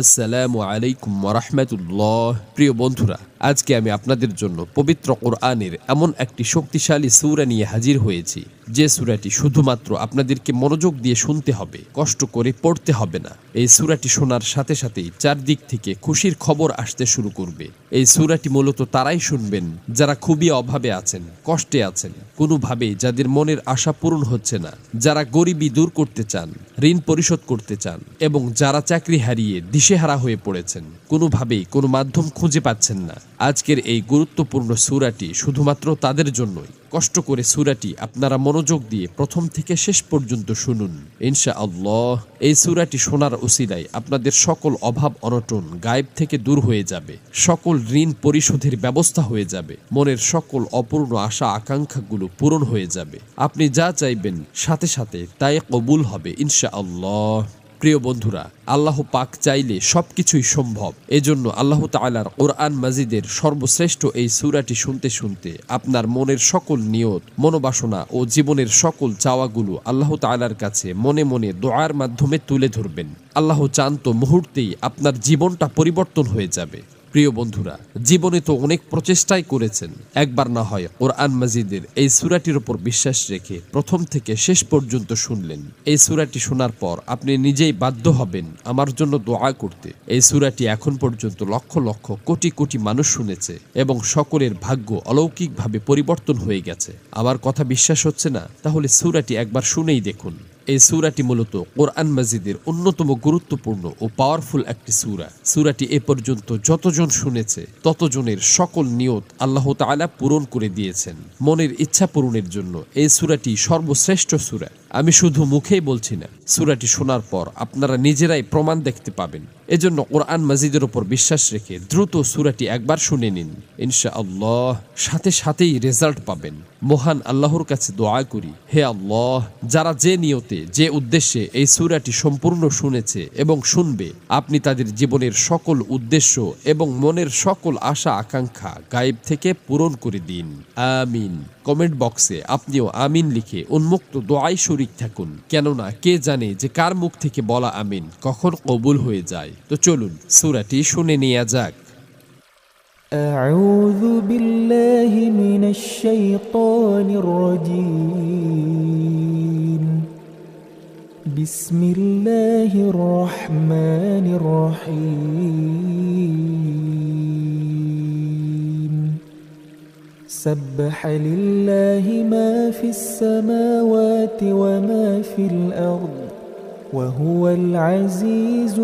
আসসালামু আলাইকুম ওয়া রাহমাতুল্লাহ। প্রিয় বন্ধুরা, আজকে আমি আপনাদের জন্য পবিত্র কোরআনের এমন একটি শক্তিশালী সূরা নিয়ে হাজির হয়েছি, যে সূরাটি শুধুমাত্র আপনাদেরকে মনোযোগ দিয়ে শুনতে হবে, কষ্ট করে পড়তে হবে না। এই সূরাটি শোনার সাথে সাথেই চারদিক থেকে খুশির খবর আসতে শুরু করবে। এই সূরাটি মূলত তারাই শুনবেন যারা খুবই অভাবে আছেন, কষ্টে আছেন, কোনোভাবেই যাদের মনের আশা পূরণ হচ্ছে না, যারা গরিবি দূর করতে চান, ঋণ পরিশোধ করতে চান, এবং যারা চাকরি হারিয়ে দিশেহারা হয়ে পড়েছেন, কোনোভাবেই কোনো মাধ্যম খুঁজে পাচ্ছেন না। আজকের এই গুরুত্বপূর্ণ সূরাটি শুধুমাত্র তাদের জন্যই। কষ্ট করে সূরাটি আপনারা মনোযোগ দিয়ে প্রথম থেকে শেষ পর্যন্ত শুনুন। ইনশাআল্লাহ এই সূরাটি শোনার উসিলায় আপনাদের সকল অভাব অনটন গায়েব থেকে দূর হয়ে যাবে, সকল ঋণ পরিশোধের ব্যবস্থা হয়ে যাবে, মনের সকল অপূর্ণ আশা আকাঙ্ক্ষাগুলো পূরণ হয়ে যাবে। আপনি যা চাইবেন সাথে সাথে তাই কবুল হবে ইনশাআল্লাহ। প্রিয় বন্ধুরা, আল্লাহ পাক চাইলে সবকিছুই সম্ভব। এজন্য আল্লাহ তাআলার কোরআন মাজিদের সর্বশ্রেষ্ঠ এই সূরাটি শুনতে শুনতে আপনার মনের সকল নিয়ত, মনোবাসনা ও জীবনের সকল চাওয়াগুলো আল্লাহ তাআলার কাছে মনে মনে দোয়ার মাধ্যমে তুলে ধরবেন। আল্লাহ চান তো মুহূর্তেই আপনার জীবনটা পরিবর্তন হয়ে যাবে। প্রিয় বন্ধুরা, জীবনে তো অনেক প্রচেষ্টাই করেছেন, একবার না হয় কোরআন মাজিদের এই সূরাটির উপর বিশ্বাস রেখে প্রথম থেকে শেষ পর্যন্ত শুনলেন। এই সূরাটি শোনার পর আপনি নিজেই বাধ্য হবেন আমার জন্য দোয়া করতে। এই সূরাটি এখন পর্যন্ত লক্ষ লক্ষ কোটি কোটি মানুষ শুনেছে এবং সকলের ভাগ্য অলৌকিকভাবে পরিবর্তন হয়ে গেছে। আমার কথা বিশ্বাস হচ্ছে না? তাহলে সূরাটি একবার শুনেই দেখুন। এই সূরাটি মূলত কোরআন মাজিদের অন্যতম গুরুত্বপূর্ণ ও পাওয়ারফুল একটি সূরা। সূরাটি এ পর্যন্ত যতজন শুনেছে ততজনের সকল নিয়ত আল্লাহ তাআলা পূরণ করে দিয়েছেন। মনের ইচ্ছা পূরণের জন্য এই সূরাটি সর্বশ্রেষ্ঠ সূরা। আমি শুধু মুখেই বলছি না, সূরাটি শোনার পর আপনারা নিজেরাই প্রমাণ দেখতে পাবেন। এজন্য কোরআন মাজিদের উপর বিশ্বাস রেখে দ্রুত সূরাটি একবার শুনে নিন। ইনশাআল্লাহ সাথে সাথেই রেজাল্ট পাবেন। মহান আল্লাহর কাছে দোয়া করি, হে আল্লাহ, যারা যে নিয়তে, যে উদ্দেশ্যে এই সূরাটি সম্পূর্ণ শুনেছে এবং শুনবে, আপনি তাদের জীবনের সকল উদ্দেশ্য এবং মনের সকল আশা আকাঙ্ক্ষা গায়েব থেকে পূরণ করে দিন। আমিন। কমেন্ট বক্সে আপনিও আমিন লিখে উন্মুক্ত দোয়ায় শরীক থাকুন, কেননা কে জানে যে কার মুখ থেকে বলা আমিন কখন কবুল হয়ে যায়। তো চলুন সূরাটি শুনে নেওয়া যাক। أعوذ بالله من الشيطان الرجيم بسم الله الرحمن الرحيم سبح لله ما في السماوات وما في الأرض وهو العزيز